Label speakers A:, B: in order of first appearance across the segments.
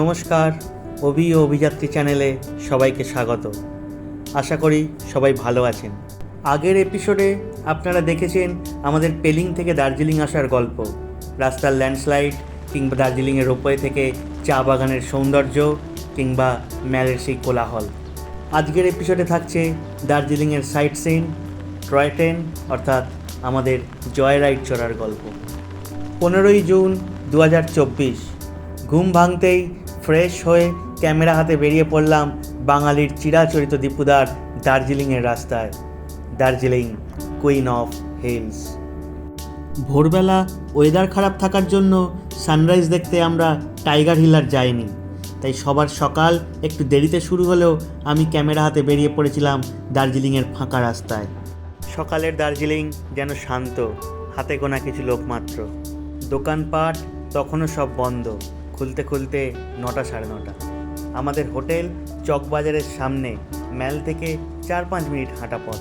A: নমস্কার, অভি ও অভিযাত্রী চ্যানেলে সবাইকে স্বাগত। আশা করি সবাই ভালো আছেন। আগের এপিসোডে আপনারা দেখেছেন আমাদের পেলিং থেকে দার্জিলিং আসার গল্প, রাস্তার ল্যান্ডস্লাইড কিংবা দার্জিলিংয়ের রোপওয়ে থেকে চা বাগানের সৌন্দর্য কিংবা ম্যালের সেই কোলাহল। আজকের এপিসোডে থাকছে দার্জিলিংয়ের সাইট সিন, টয় ট্রেন অর্থাৎ আমাদের জয় রাইড চড়ার গল্প। 15ই জুন 2024, ঘুম ভাঙতেই ফ্রেশ হয়ে ক্যামেরা হাতে বেরিয়ে পড়লাম বাঙালির চিরাচরিত দীপুদার দার্জিলিংয়ের রাস্তায়। Darjeeling, queen of hills. ভোরবেলা ওয়েদার খারাপ থাকার জন্য সানরাইজ দেখতে আমরা টাইগার হিল আর যাইনি, তাই সবার সকাল একটু দেরিতে শুরু হলেও আমি ক্যামেরা হাতে বেরিয়ে পড়েছিলাম দার্জিলিংয়ের ফাঁকা রাস্তায়। সকালের দার্জিলিং যেন শান্ত, হাতে গোনা কিছু লোক মাত্র। দোকানপাট তখনও সব বন্ধ, খুলতে খুলতে 9টা সাড়ে 9টা। আমাদের হোটেল চকবাজারের সামনে, ম্যাল থেকে 4-5 মিনিট হাঁটা পথ।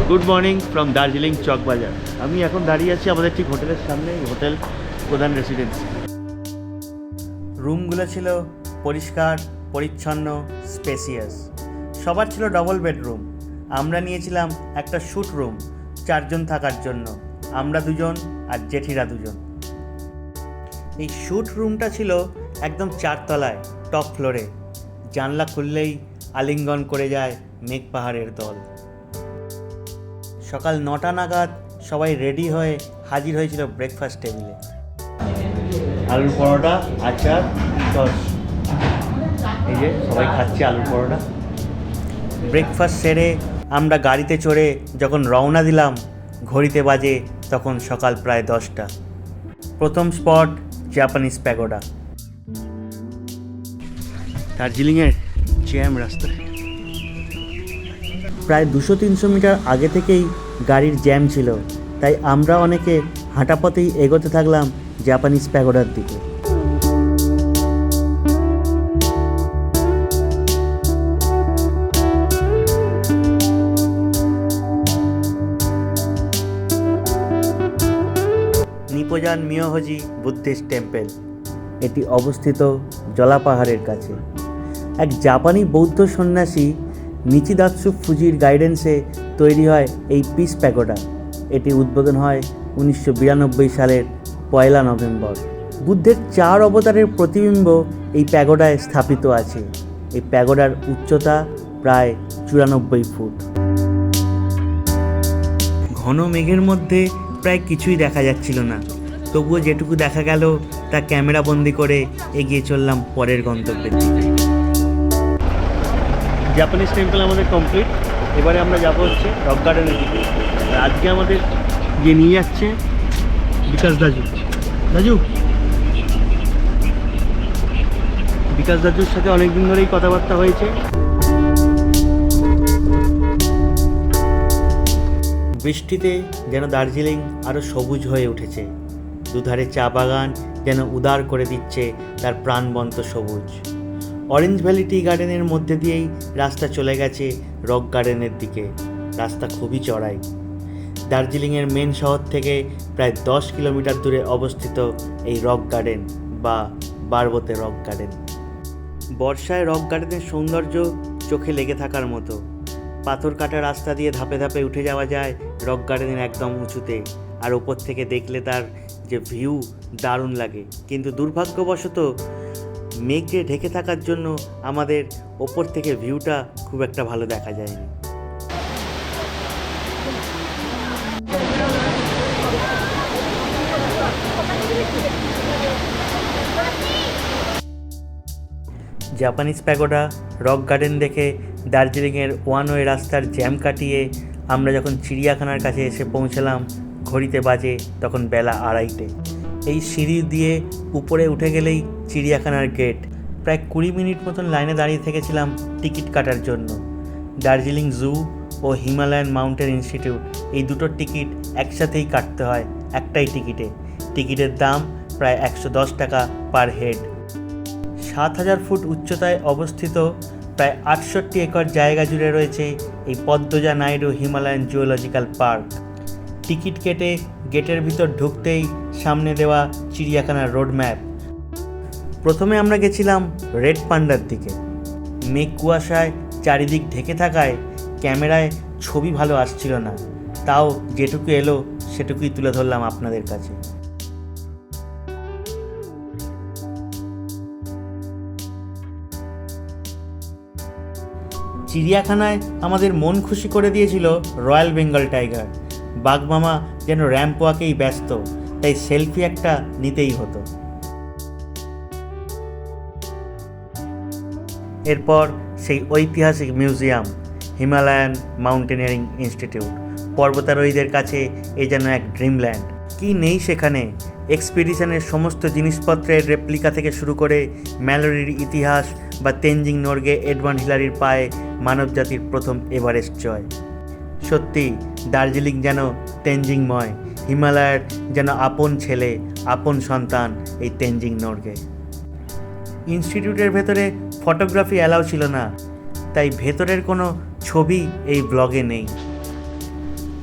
A: Good morning from Darjeeling Chawkbazar. আমি এখন দাঁড়িয়ে আছি আমাদের ঠিক হোটেলের সামনে, হোটেল প্রধান রেসিডেন্সি। রুমগুলো ছিল পরিষ্কার পরিচ্ছন্ন, স্পেসিয়াস। সবার ছিল ডবল বেডরুম। আমরা নিয়েছিলাম একটা স্যুট রুম 4 জন থাকার জন্য, আমরা 2 জন আর জেঠিরা 2 জন। এই স্যুট রুমটা ছিল একদম 4 তলায়, টপ ফ্লোরে। জানলা খুললেই আলিঙ্গন করে যায় মেঘ পাহাড়ের দল। সকাল 9টা নাগাদ সবাই রেডি হয়ে হাজির হয়েছিল ব্রেকফাস্ট টেবিলে। আলুর পরোটা, আচার, টস। এই যে সবাই খাচ্ছে আলুর পরোটা। ব্রেকফাস্ট সেরে আমরা গাড়িতে চড়ে যখন রওনা দিলাম, ঘড়িতে বাজে তখন সকাল প্রায় 10টা। প্রথম স্পট জাপানিজ প্যাগোডা। দার্জিলিংয়ের জ্যাম রাস্তায় প্রায় 200-300 মিটার আগে থেকেই গাড়ির জ্যাম ছিল, তাই আমরা অনেকে হাঁটা পথেই এগোতে থাকলাম জাপানিজ প্যাগোডার দিকে। নিপোজান মিয়োহজি বুদ্ধিস্ট টেম্পল। এটি অবস্থিত জলা পাহাড়ের কাছে। এক জাপানি বৌদ্ধ সন্ন্যাসী নিচিদাৎসু ফুজির গাইডেন্সে তৈরি হয় এই পিস প্যাগোডা। এটি উদ্বোধন হয় 1992 সালের 1 নভেম্বর। বুদ্ধের 4 অবতারের প্রতিবিম্ব এই প্যাগোডায় স্থাপিত আছে। এই প্যাগোডার উচ্চতা প্রায় 94 ফুট। ঘন মেঘের মধ্যে প্রায় কিছুই দেখা যাচ্ছিল না, তবুও যেটুকু দেখা গেল তা ক্যামেরা বন্দি করে এগিয়ে চললাম পরের গন্তব্যের দিকে। জাপানিজ টেম্পল আমাদের কমপ্লিট। এবারে আমরা যাবো হচ্ছে রক গার্ডেনের দিকে। আজকে আমাদের যে নিয়ে যাচ্ছে বিকাশ দাজুর সাথে অনেকদিন ধরেই কথাবার্তা হয়েছে। বৃষ্টিতে যেন দার্জিলিং আরও সবুজ হয়ে উঠেছে। দুধারে চা বাগান যেন উদার করে দিচ্ছে তার প্রাণবন্ত সবুজ। অরেঞ্জ ভ্যালি টি গার্ডেনের মধ্যে দিয়েই রাস্তা চলে গেছে রক গার্ডেনের দিকে। রাস্তা খুবই চড়াই। দার্জিলিংয়ের মেন শহর থেকে প্রায় 10 কিলোমিটার দূরে অবস্থিত এই রক গার্ডেন বা বারবোতে রক গার্ডেন। বর্ষায় রক গার্ডেনের সৌন্দর্য চোখে লেগে থাকার মতো। পাথর কাটা রাস্তা দিয়ে ধাপে ধাপে উঠে যাওয়া যায় রক গার্ডেনের একদম উঁচুতে, আর ওপর থেকে দেখলে তার যে ভিউ দারুণ লাগে। কিন্তু দুর্ভাগ্যবশত মেঘে ঢেকে থাকার জন্য আমাদের ওপর থেকে ভিউটা খুব একটা ভালো দেখা যায়নি। জাপানিজ প্যাগোডা, রক গার্ডেন দেখে দার্জিলিংয়ের ওয়ান ওয়ে রাস্তার জ্যাম কাটিয়ে আমরা যখন চিড়িয়াখানার কাছে এসে পৌঁছলাম, ঘড়িতে বাজে তখন বেলা 2:30। এই সিঁড়ি দিয়ে উপরে উঠে গেলেই চিড়িয়াখানার গেট। প্রায় 20 মিনিট মতন লাইনে দাঁড়িয়ে থেকেছিলাম টিকিট কাটার জন্য। দার্জিলিং জু ও হিমালয়ান মাউন্টেন ইনস্টিটিউট, এই দুটোর টিকিট একসাথেই কাটতে হয় একটাই টিকিটে। টিকিটের দাম প্রায় 110 টাকা পার হেড। 7000 ফুট উচ্চতায় অবস্থিত প্রায় 68 একর জায়গা জুড়ে রয়েছে এই Padmaja Naidu Himalayan zoological park. Ticket কেটে গেটের ভিতর ঢুকতেই সামনে দেওয়া চিড়িয়াখানার রোড ম্যাপ। প্রথমে আমরা গেছিলাম রেড পান্ডার দিকে। মেঘ কুয়াশায় চারিদিক ঢেকে থাকায় ক্যামেরায় ছবি ভালো আসছিল না, তাও যেটুকু এলো সেটুকুই তুলে ধরলাম আপনাদের কাছে। চিড়িয়াখানায় আমাদের মন খুশি করে দিয়েছিল রয়্যাল বেঙ্গল টাইগার। বাঘমামা যেন র্যাম্প ওয়াকেই ব্যস্ত, তাই সেলফি একটা নিতেই হতো। এরপর সেই ঐতিহাসিক মিউজিয়াম, হিমালয়ান মাউন্টেনিয়ারিং ইনস্টিটিউট। পর্বতারোহীদের কাছে এ যেন এক ড্রিমল্যান্ড। কি নেই সেখানে! এক্সপিডিশনের সমস্ত জিনিসপত্রের রেপ্লিকা থেকে শুরু করে ম্যালোরির ইতিহাস বা তেনজিং নোরগে এডওয়ার্ড হিলারির পায়ে মানবজাতির প্রথম এভারেস্ট জয়। সত্যি দার্জিলিং যেন তেনজিংময়, হিমালয়ের যেন আপন ছেলে, আপন সন্তান এই তেনজিং নোরগে। ইনস্টিটিউটের ভেতরে ফটোগ্রাফি অ্যালাউ ছিল না, তাই ভেতরের কোনো ছবি এই ব্লগে নেই।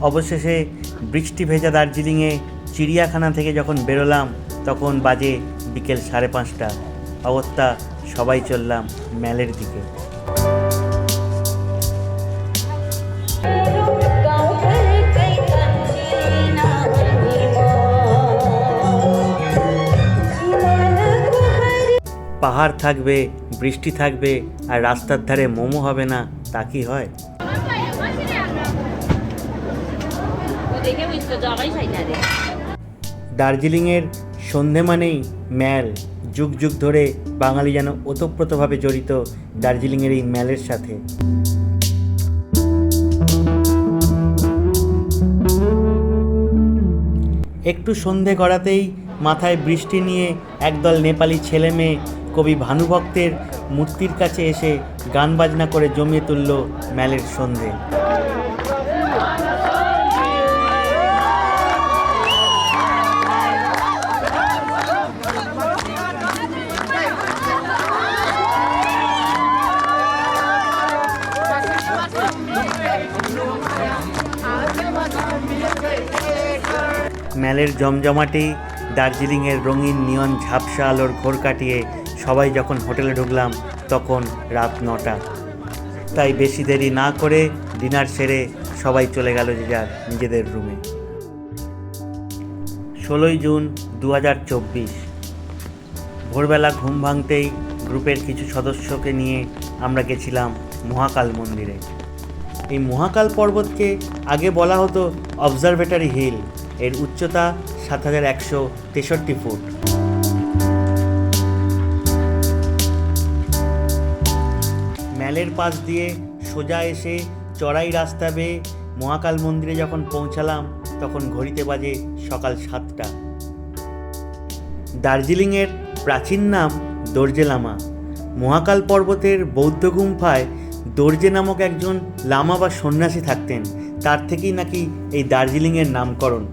A: অবশেষে বৃষ্টি ভেজা দার্জিলিংয়ে চিড়িয়াখানা থেকে যখন বেরোলাম তখন বাজে বিকেল 5:30। অগত্যা সবাই চললাম ম্যালের দিকে। পাহাড় থাকবে, বৃষ্টি থাকবে, আর রাস্তার ধারে মোমো হবে না, তা কি হয়? দার্জিলিংয়ের সন্ধে মানেই ম্যাল। যুগ যুগ ধরে বাঙালি যেন ওতপ্রোতভাবে জড়িত দার্জিলিংয়ের এই ম্যালের সাথে। একটু সন্ধে গড়াতেই মাথায় বৃষ্টি নিয়ে একদল নেপালি ছেলে মেয়ে কবি ভানুভক্তের মূর্তির কাছে এসে গান বাজনা করে জমিয়ে তুলল ম্যালের সন্ধে। ম্যালের জমজমাটি, দার্জিলিংয়ের রঙিন নিয়ন ঝাপসা আলোর ঘোর কাটিয়ে সবাই যখন হোটেলে ঢুকলাম তখন রাত 9টা। তাই বেশি দেরি না করে ডিনার সেরে সবাই চলে গেল যে যার নিজেদের রুমে। 16 জুন 2024 ভোরবেলা ঘুম ভাঙতেই গ্রুপের কিছু সদস্যকে নিয়ে আমরা গেছিলাম মহাকাল মন্দিরে। এই মহাকাল পর্বতকে আগে বলা হতো অবজারভেটরি হিল। এর উচ্চতা 7163 ফুট। ম্যালের পাশ দিয়ে সোজা এসে চড়াই রাস্তা বেয়ে মহাকাল মন্দিরে যখন পৌঁছালাম তখন ঘড়িতে বাজে সকাল 7টা। দার্জিলিংয়ের প্রাচীন নাম দর্জে লামা। মহাকাল পর্বতের বৌদ্ধ গুম্ফায় দর্জে নামক একজন লামা বা সন্ন্যাসী থাকতেন, তার থেকেই নাকি এই দার্জিলিংয়ের নামকরণ।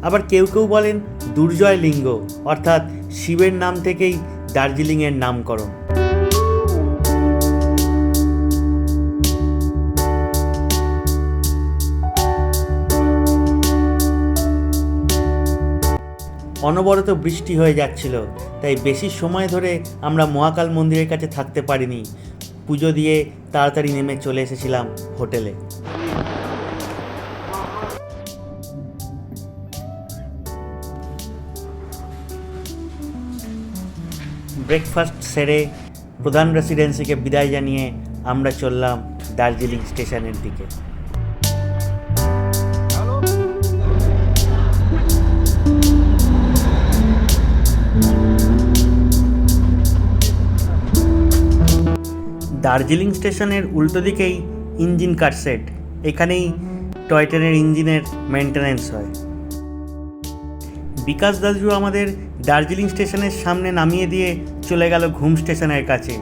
A: আবার কেউ কেউ বলেন দুর্জয় লিঙ্গ, অর্থাৎ শিবের নাম থেকেই দার্জিলিংয়ের নামকরণ। অনবরত বৃষ্টি হয়ে যাচ্ছিল, তাই বেশি সময় ধরে আমরা মহাকাল মন্দিরের কাছে থাকতে পারিনি। পুজো দিয়ে তাড়াতাড়ি নেমে চলে এসেছিলাম হোটেলে। ব্রেকফাস্ট সেরে প্রধান রেসিডেন্সিকে বিদায় জানিয়ে আমরা চললাম দার্জিলিং স্টেশনের দিকে। দার্জিলিং স্টেশনের উল্টো দিকেই ইঞ্জিন কার সেট। এখানেই টয় ট্রেনের ইঞ্জিনের মেনটেন্যান্স হয়। বিকাশ দাসু আমাদের দার্জিলিং স্টেশনের সামনে নামিয়ে দিয়ে চলে গেল ঘুম স্টেশনের কাছে।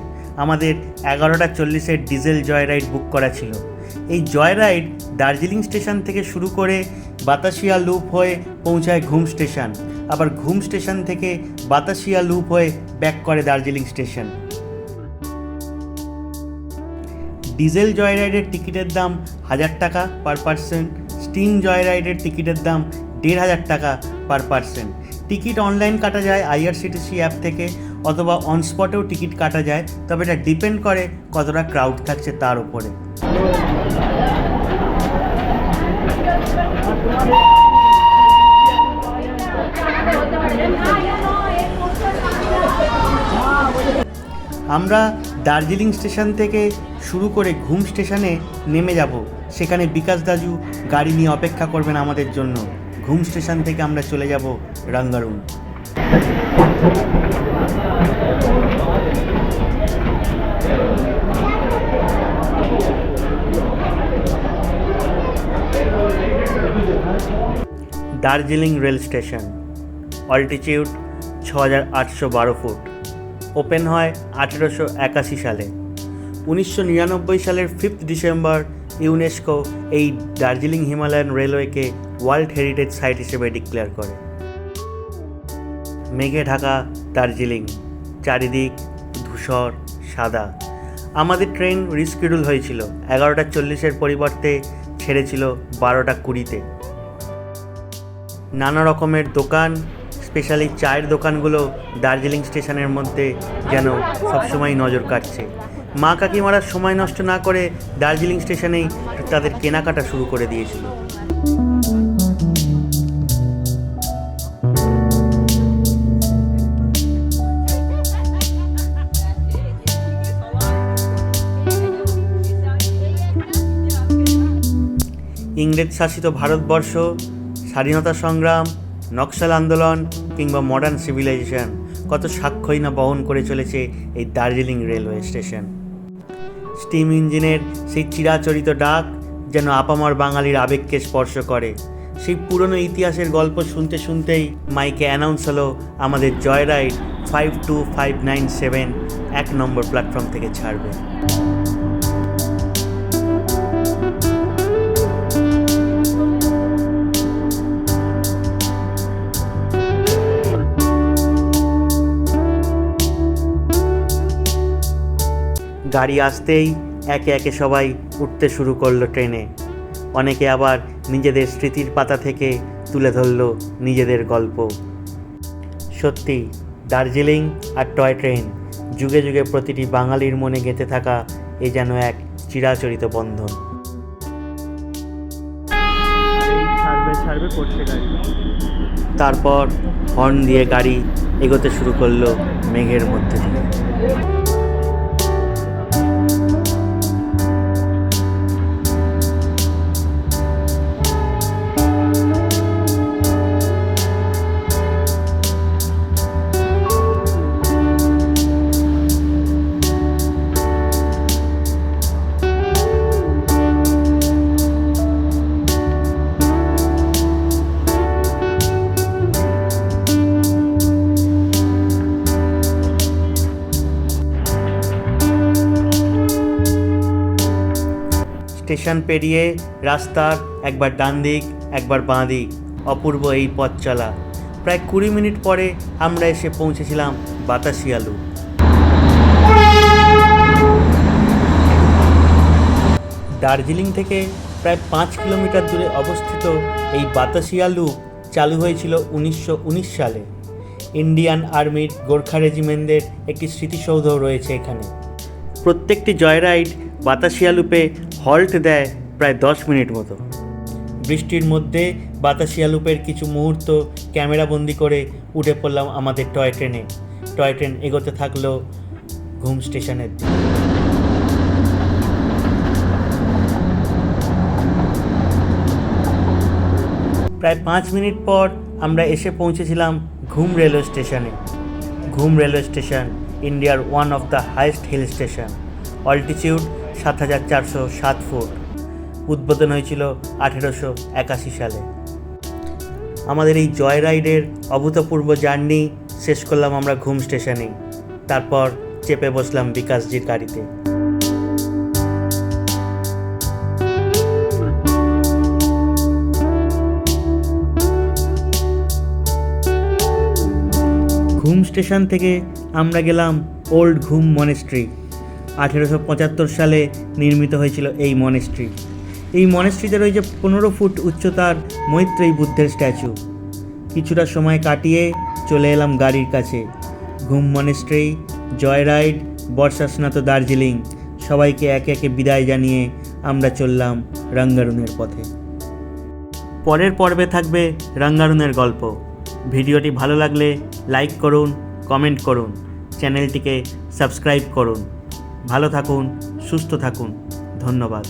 A: আমাদের 11:40 ডিজেল জয় রাইড বুক করা ছিল। এই জয় রাইড দার্জিলিং স্টেশন থেকে শুরু করে বাতাসিয়া লুপ হয়ে পৌঁছায় ঘুম স্টেশন, আবার ঘুম স্টেশন থেকে বাতাসিয়া লুপ হয়ে ব্যাক করে দার্জিলিং স্টেশন। ডিজেল জয় রাইডের টিকিটের দাম 1000 টাকা পার পার্সন। স্টিম জয় রাইডের টিকিটের দাম 1500 টাকা পার পার্সন। টিকিট অনলাইন কাটা যায় আইআরসিটিসি অ্যাপ থেকে, অথবা অন স্পটেও টিকিট কাটা যায়, তবে এটা ডিপেন্ড করে কতটা ক্রাউড থাকছে তার উপরে। আমরা দার্জিলিং স্টেশন থেকে শুরু করে ঘুম স্টেশনে নেমে যাব। সেখানে বিকাশ দাজু গাড়ি নিয়ে অপেক্ষা করবেন আমাদের জন্য। ঘুম স্টেশন থেকে আমরা চলে যাব Rangaroon. Darjeeling rail station, altitude 6812 foot. Open হয় 1881 সালে। 1999 সালের 5 ডিসেম্বর ইউনেস্কো এই দার্জিলিং হিমালয়ান রেলওয়েকে ওয়ার্ল্ড হেরিটেজ সাইট হিসেবে ডিক্লেয়ার করে। মেঘে ঢাকা দার্জিলিং, চারিদিক ধূসর সাদা। আমাদের ট্রেন রিস্কিডিউল হয়েছিল 11:40 পরিবর্তে ছেড়েছিল 12:20। নানা রকমের দোকান, স্পেশালি চায়ের দোকানগুলো দার্জিলিং স্টেশনের মধ্যে যেন সবসময় নজর কাটছে। মা কাকিমারা সময় নষ্ট না করে দার্জিলিং স্টেশনেই তাদের কেনাকাটা শুরু করে দিয়েছিল। ইংরেজ শাসিত ভারতবর্ষ, স্বাধীনতা সংগ্রাম, নকশাল আন্দোলন কিংবা মডার্ন সিভিলাইজেশন, কত সাক্ষ্যই না বহন করে চলেছে এই দার্জিলিং রেলওয়ে স্টেশন। স্টিম ইঞ্জিনের সেই চিরাচরিত ডাক যেন আপামর বাঙালির আবেগকে স্পর্শ করে। সেই পুরনো ইতিহাসের গল্প শুনতে শুনতেই মাইকে অ্যানাউন্স হলো আমাদের জয়রাইড 52597 1 নম্বর প্ল্যাটফর্ম থেকে ছাড়বে। গাড়ি আসতেই একে একে সবাই উঠতে শুরু করলো ট্রেনে। অনেকে আবার নিজেদের স্মৃতির পাতা থেকে তুলে ধরলো নিজেদের গল্প। সত্যি দার্জিলিং আর টয় ট্রেন যুগে যুগে প্রতিটি বাঙালির মনে গেঁথে থাকা এ যেন এক চিরাচরিত বন্ধন। তারপর হর্ন দিয়ে গাড়ি এগোতে শুরু করলো মেঘের মধ্যে দিয়ে। স্টেশন পেরিয়ে রাস্তার একবার ডান দিক একবার বাঁ দিক, অপূর্ব এই পথ চলা। প্রায় 20 মিনিট পরে আমরা এসে পৌঁছেছিলাম বাতাসিয়া লুপ। দার্জিলিং থেকে প্রায় 5 কিলোমিটার দূরে অবস্থিত এই বাতাসিয়া লুপ চালু হয়েছিল 1919 সালে। ইন্ডিয়ান আর্মির গোর্খা রেজিমেন্টের একটি স্মৃতিসৌধ রয়েছে এখানে। প্রত্যেকটি জয়রাইড বাতাসিয়া লুপে হল্ট দেয় প্রায় 10 মিনিট মতো। বৃষ্টির মধ্যে বাতাসিয়া লুপের কিছু মুহূর্ত ক্যামেরাবন্দি করে উঠে পড়লাম আমাদের টয় ট্রেনে। টয় ট্রেন এগোতে থাকলো ঘুম স্টেশনের দিকে। প্রায় 5 মিনিট পর আমরা এসে পৌঁছেছিলাম ঘুম রেলওয়ে স্টেশনে। ঘুম রেলওয়ে স্টেশন ইন্ডিয়ার one of the highest hill station, altitude 7407 foot. উদ্বোধন হয়েছিল 1881 সালে। আমাদের এই জয় রাইডের অভূতপূর্ব জার্নি শেষ করলাম আমরা ঘুম স্টেশনে। তারপর চেপে বসলাম বিকাশজির গাড়িতে। ঘুম স্টেশন থেকে আমরা গেলাম ওল্ড ঘুম মনেস্ট্রি। 1875 সালে নির্মিত হয়েছিল এই মনেস্ট্রি। এই মনেস্ট্রিতে রয়েছে 15 ফুট উচ্চতার মৈত্রেয়ী বুদ্ধের স্ট্যাচু। কিছুটা সময় কাটিয়ে চলে এলাম গাড়ির কাছে। ঘুম মনেস্ট্রি, জয়রাইড, বর্ষাস্নাত দার্জিলিং সবাইকে একে একে বিদায় জানিয়ে আমরা চললাম রাঙ্গারুনের পথে। পরের পর্বে থাকবে রাঙ্গারুনের গল্প। ভিডিওটি ভালো লাগলে লাইক করুন, কমেন্ট করুন, চ্যানেলটিকে সাবস্ক্রাইব করুন। ভালো থাকুন, সুস্থ থাকুন। ধন্যবাদ।